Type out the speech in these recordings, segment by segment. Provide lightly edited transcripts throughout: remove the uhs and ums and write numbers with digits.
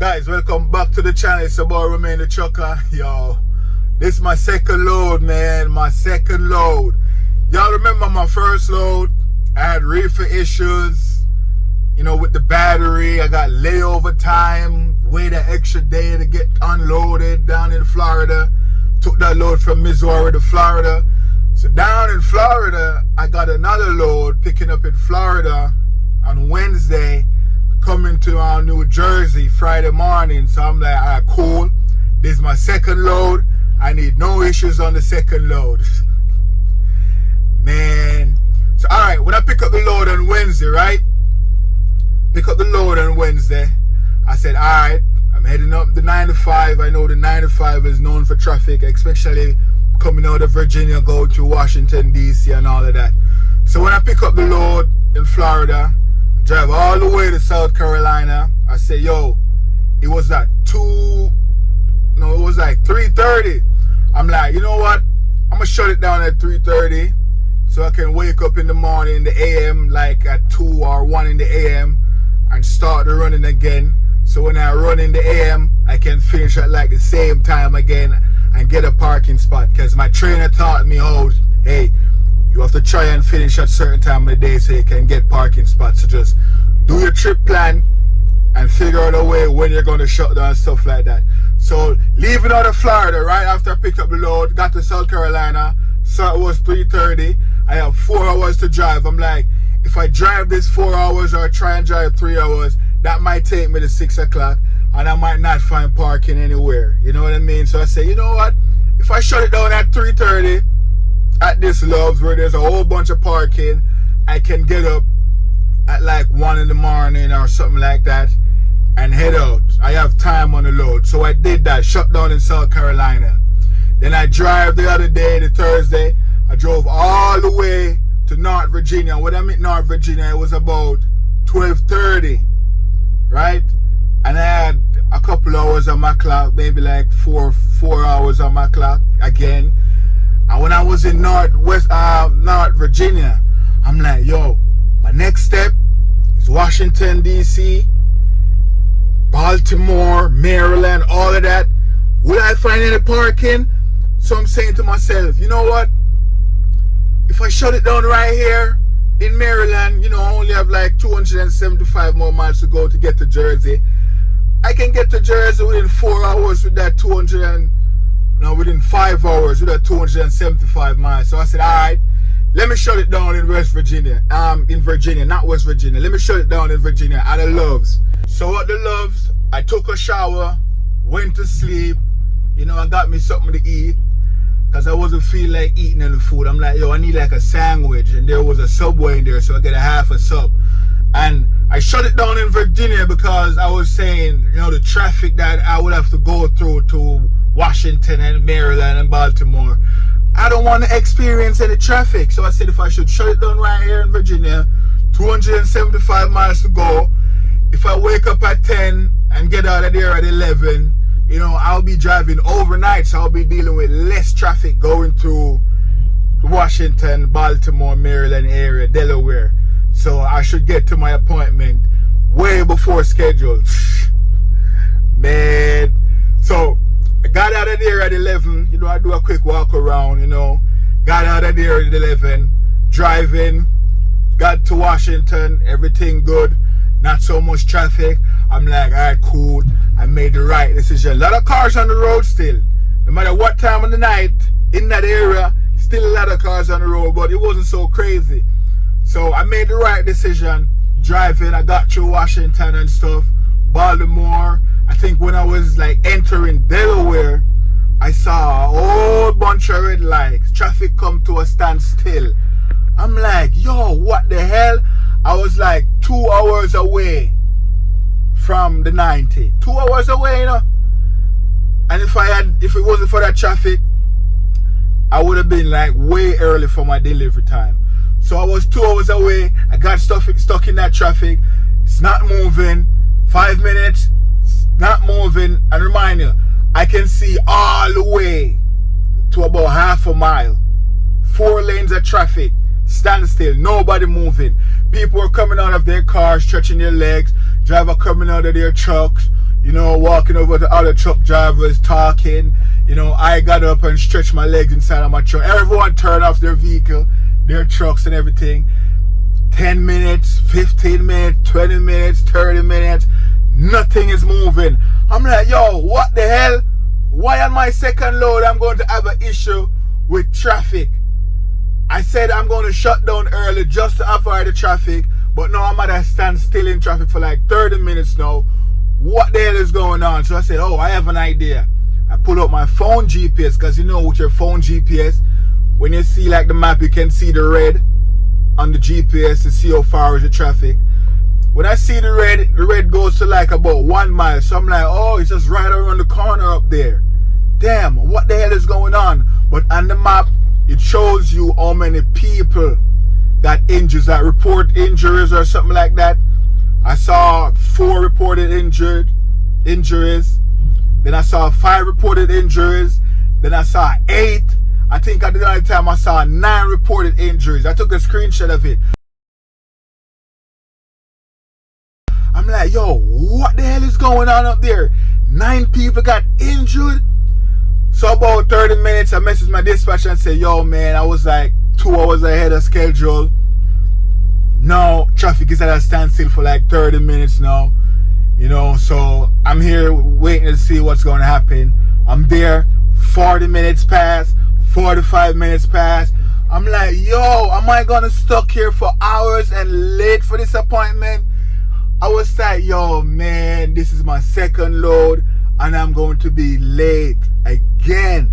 Guys, welcome back to the channel. It's your boy Remain the Trucker. Yo, this is my second load, man. My second load. Y'all remember my first load? I had reefer issues, you know, with the battery. I got layover time, wait an extra day to get unloaded down in Florida. Took that load from Missouri to Florida. So down in Florida, I got another load picking up in Florida on Wednesday, coming to New Jersey Friday morning. So I'm like, all right, cool. This is my second load. I need no issues on the second load. Man. So all right, when I pick up the load on Wednesday, right? Pick up the load on Wednesday. I said, all right, I'm heading up the 95. I know the 95 is known for traffic, especially coming out of Virginia, go to Washington, D.C. and all of that. So when I pick up the load in Florida, drive all the way to South Carolina. I say, yo, it was at 3:30. I'm like, you know what? I'm gonna shut it down at 3:30 so I can wake up in the morning in the AM, like at 2 or 1 in the AM, and start the running again. So when I run in the AM, I can finish at like the same time again and get a parking spot. Because my trainer taught me, hey, you have to try and finish at a certain time of the day so you can get parking spots. So just do your trip plan and figure out a way when you're going to shut down and stuff like that. So leaving out of Florida right after I picked up the load, got to South Carolina, so it was 3:30. I have 4 hours to drive. I'm like, if I drive this 4 hours or try and drive 3 hours, that might take me to 6 o'clock and I might not find parking anywhere. You know what I mean? So I say, you know what? If I shut it down at 3:30, at this Loves where there's a whole bunch of parking, I can get up at like 1 in the morning or something like that and head out. I have time on the load. So I did that, shut down in South Carolina. Then I drive the other day, the Thursday, I drove all the way to North Virginia. When I mean North Virginia, it was about 12:30, right? And I had a couple hours on my clock, maybe like four hours on my clock again. And when I was in North Virginia, I'm like, yo, my next step is Washington, D.C., Baltimore, Maryland, all of that. Will I find any parking? So I'm saying to myself, you know what? If I shut it down right here in Maryland, you know, I only have like 275 more miles to go to get to Jersey. I can get to Jersey within 4 hours with that within 5 hours with that 275 miles. So I said, all right, let me shut it down in West Virginia. In Virginia, not West Virginia. Let me shut it down in Virginia at the Loves. So at the Loves, I took a shower, went to sleep. You know, I got me something to eat because I wasn't feeling like eating any food. I'm like, yo, I need like a sandwich. And there was a Subway in there, so I get a half a sub. And I shut it down in Virginia because I was saying, you know, the traffic that I would have to go through to Washington and Maryland and Baltimore, I don't want to experience any traffic. So I said if I should shut it down right here in Virginia, 275 miles to go. If I wake up at 10 and get out of there at 11, you know, I'll be driving overnight, so I'll be dealing with less traffic going through Washington, Baltimore, Maryland area, Delaware. So I should get to my appointment way before schedule. Man. So I got out of there at 11. You know, I do a quick walk around, you know. Got out of there at 11. Driving. Got to Washington. Everything good. Not so much traffic. I'm like, all right, cool. I made the right decision. A lot of cars on the road still. No matter what time of the night, in that area, still a lot of cars on the road, but it wasn't so crazy. So I made the right decision. Driving, I got through Washington and stuff. Baltimore. I think when I was like entering Delaware, I saw a whole bunch of red lights. Traffic come to a standstill. I'm like, yo, what the hell? I was like 2 hours away from the 90. 2 hours away, you know. And if it wasn't for that traffic, I would have been like way early for my delivery time. So I was 2 hours away. I got stuck in that traffic. It's not moving. 5 minutes, it's not moving. And remind you, I can see all the way to about half a mile. 4 lanes of traffic. Standstill, nobody moving. People are coming out of their cars, stretching their legs. Driver coming out of their trucks. walking over to other truck drivers, talking. I got up and stretched my legs inside of my truck. Everyone turned off their vehicle, their trucks and everything. 10 minutes, 15 minutes, 20 minutes, 30 minutes, nothing is moving. I'm like, yo, what the hell? Why on my second load I'm going to have an issue with traffic? I said I'm going to shut down early just to avoid the traffic, but now I'm at a standstill in traffic for like 30 minutes now. What the hell is going on? So I said, oh, I have an idea. I pull up my phone GPS, because with your phone GPS, when you see like the map, you can see the red on the GPS to see how far is the traffic. When I see the red goes to like about 1 mile. So I'm like, oh, it's just right around the corner up there. Damn, what the hell is going on? But on the map, it shows you how many people got injuries, like report injuries or something like that. I saw 4 reported injuries. Then I saw 5 reported injuries. Then I saw 8. I think at the other time I saw 9 reported injuries. I took a screenshot of it. I'm like, yo, what the hell is going on up there? 9 people got injured. So about 30 minutes, I messaged my dispatcher and said, yo, man, I was like 2 hours ahead of schedule. Now traffic is at a standstill for like 30 minutes now. So I'm here waiting to see what's going to happen. I'm there, 40 minutes past, 45 minutes past. I'm like, yo, am I gonna stuck here for hours and late for this appointment? I was like, yo, man, this is my second load and I'm going to be late again.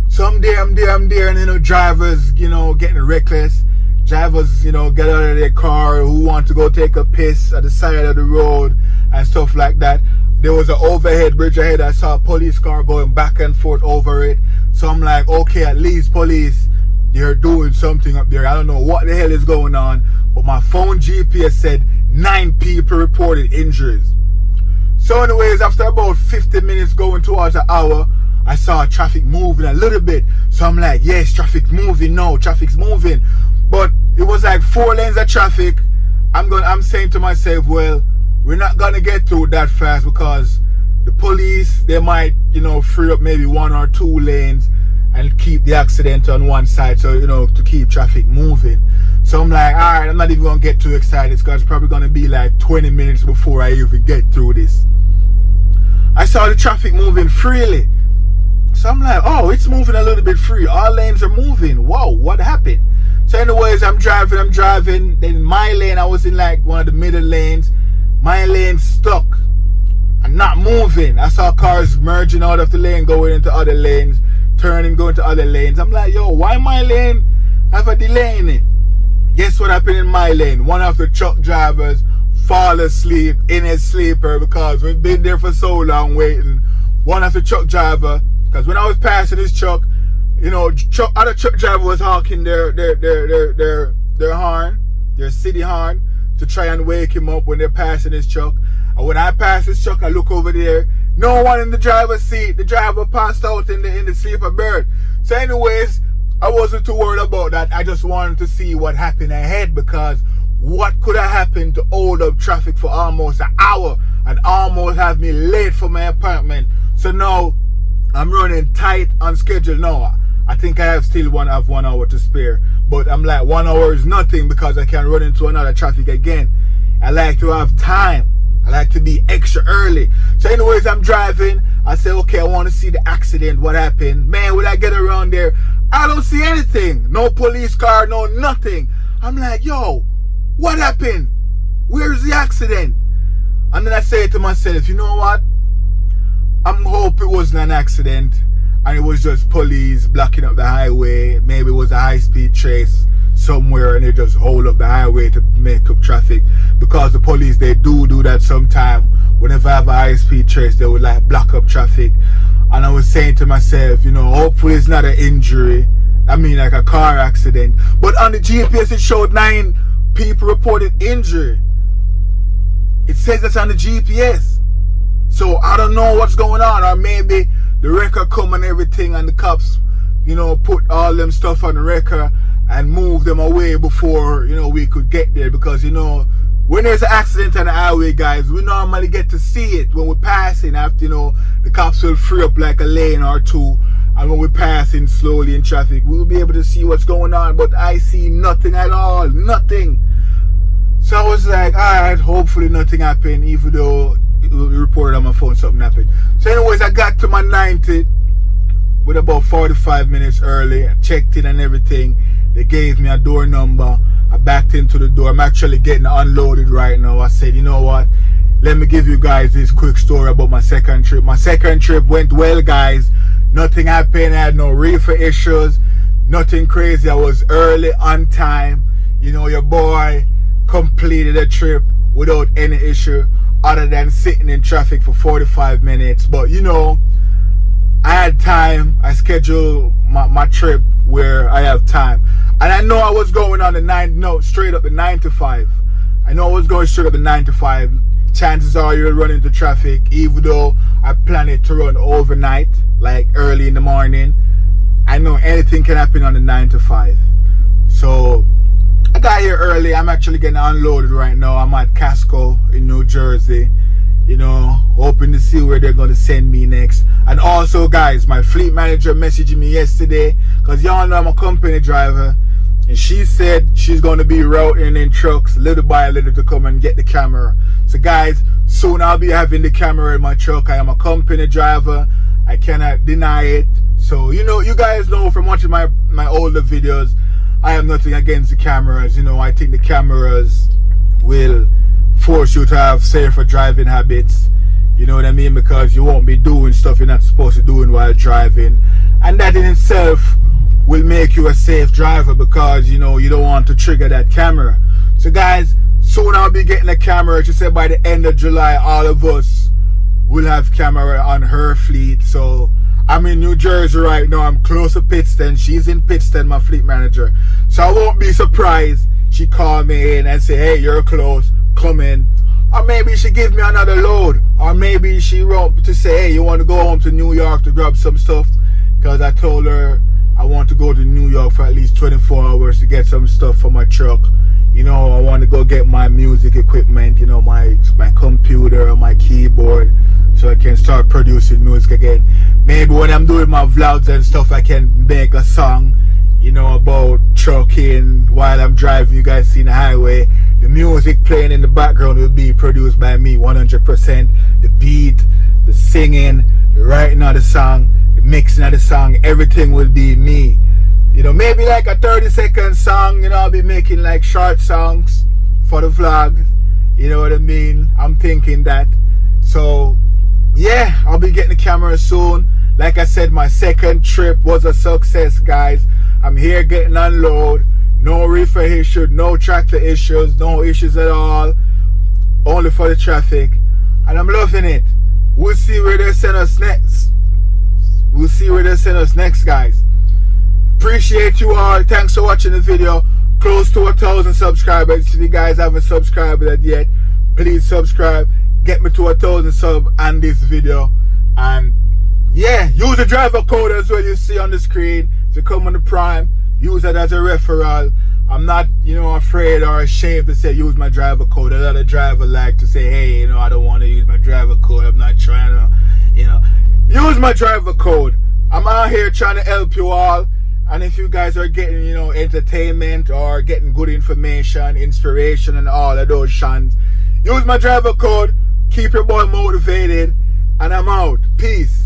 So I'm there, and drivers, getting reckless. Drivers, get out of their car who want to go take a piss at the side of the road and stuff like that. There was an overhead bridge ahead. I saw a police car going back and forth over it. So I'm like, okay, at least police, they're doing something up there. I don't know what the hell is going on, but my phone GPS said 9 people reported injuries. So anyways, after about 50 minutes going towards an hour, I saw traffic moving a little bit. So I'm like, yes, traffic's moving now, traffic's moving. But it was like 4 lanes of traffic. I'm saying to myself, well, we're not gonna get through that fast because the police, they might, free up maybe 1 or 2 lanes and keep the accident on one side, so to keep traffic moving. So I'm like, alright, I'm not even gonna get too excited because it's probably gonna be like 20 minutes before I even get through this. I saw the traffic moving freely. So I'm like, oh, it's moving a little bit free. All lanes are moving. Whoa, what happened? So anyways, I'm driving. Then my lane, I was in like one of the middle lanes. My lane stuck and not moving. I saw cars merging out of the lane, going into other lanes, turning, going to other lanes. I'm like, yo, why my lane have a delay in it? Guess what happened in my lane? One of the truck drivers fall asleep in his sleeper because we've been there for so long waiting. One of the truck driver, because when I was passing his truck, other truck driver was honking their horn, their city horn, to try and wake him up when they're passing his truck. And when I pass his truck, I look over there, no one in the driver's seat. The driver passed out in the sleeper berth. So anyways, I wasn't too worried about that. I just wanted to see what happened ahead, because what could have happened to hold up traffic for almost an hour and almost have me late for my appointment. So now I'm running tight on schedule. No, I think I still have 1 hour to spare, but I'm like, 1 hour is nothing because I can run into another traffic again. I like to have time. I like to be extra early. So anyways, I'm driving. I say, okay, I want to see the accident. What happened? Man, when I get around there, I don't see anything. No police car, no nothing. I'm like, yo, what happened? Where's the accident? And then I say to myself, you know what? I'm hoping it wasn't an accident and it was just police blocking up the highway. Maybe it was a high-speed chase somewhere and they just hold up the highway to make up traffic, because the police, they do that sometime. Whenever I have a high-speed chase, they would like block up traffic. And I was saying to myself, hopefully it's not an injury. I mean like a car accident. But on the GPS it showed 9 people reported injury. It says that's on the GPS. So I don't know what's going on, or maybe the wrecker come and everything and the cops, put all them stuff on the wrecker and move them away before, we could get there, because, when when there's an accident on the highway, guys, we normally get to see it when we're passing after, you know, the cops will free up like a lane or two. And when we're passing slowly in traffic, we'll be able to see what's going on. But I see nothing at all. Nothing. So I was like, alright, hopefully nothing happened, even though it reported on my phone something happened. So anyways, I got to my 90 with about 45 minutes early. I checked in and everything. They gave me a door number. I backed into the door. I'm actually getting unloaded right now. I said, you know what? Let me give you guys this quick story about my second trip. My second trip went well, guys. Nothing happened. I had no reefer issues. Nothing crazy. I was early, on time. You know, your boy completed a trip without any issue other than sitting in traffic for 45 minutes. But, you know, I had time. I scheduled my trip where I have time. And I know I was going on the straight up the 95. I know I was going straight up the 95. Chances are you'll run into traffic, even though I plan it to run overnight, like early in the morning. I know anything can happen on the 95. So I got here early. I'm actually getting unloaded right now. I'm at Casco in New Jersey, you know, hoping to see where they're going to send me next. And also, guys, my fleet manager messaged me yesterday, because y'all know I'm a company driver, and she said she's going to be routing in trucks little by little to come and get the camera. So guys, soon I'll be having the camera in my truck. I am a company driver. I cannot deny it. So, you know, you guys know from watching my older videos, I have nothing against the cameras. You know, I think the cameras will force you to have safer driving habits. You know what I mean? Because you won't be doing stuff you're not supposed to do while driving. And that in itself will make you a safe driver, because, you know, you don't want to trigger that camera. So guys, soon I'll be getting a camera. She said by the end of July, all of us will have camera on her fleet. So I'm in New Jersey right now. I'm close to Pittston. She's in Pittston, my fleet manager. So I won't be surprised she called me in and say, hey, you're close, come in. Or maybe she give me another load. Or maybe she wrote to say, hey, you want to go home to New York to grab some stuff? Because I told her I want to go to New York for at least 24 hours to get some stuff for my truck. You know, I want to go get my music equipment, you know, my computer, my keyboard, so I can start producing music again. Maybe when I'm doing my vlogs and stuff, I can make a song, you know, about trucking while I'm driving. You guys see the highway. The music playing in the background will be produced by me 100%. The beat, the singing, the writing of the song, the mixing of the song, everything will be me. You know, maybe like a 30-second song, you know, I'll be making like short songs for the vlog. You know what I mean? I'm thinking that. So, yeah, I'll be getting the camera soon. Like I said, my second trip was a success, guys. I'm here getting unload. No reefer issue, no tractor issues, no issues at all. Only for the traffic. And I'm loving it. We'll see where they send us next. We'll see where they send us next, guys. Appreciate you all. Thanks for watching the video. Close to 1,000 subscribers. If you guys haven't subscribed yet, please subscribe. Get me to 1,000 subs on this video. And yeah, use the driver code as well you see on the screen. If you come on the Prime, use it as a referral. I'm not, you know, afraid or ashamed to say use my driver code. A lot of drivers like to say, hey, you know, I don't want to use my driver code. I'm not trying to, you know. Use my driver code. I'm out here trying to help you all. And if you guys are getting, you know, entertainment or getting good information, inspiration and all of those shans, use my driver code. Keep your boy motivated. And I'm out. Peace.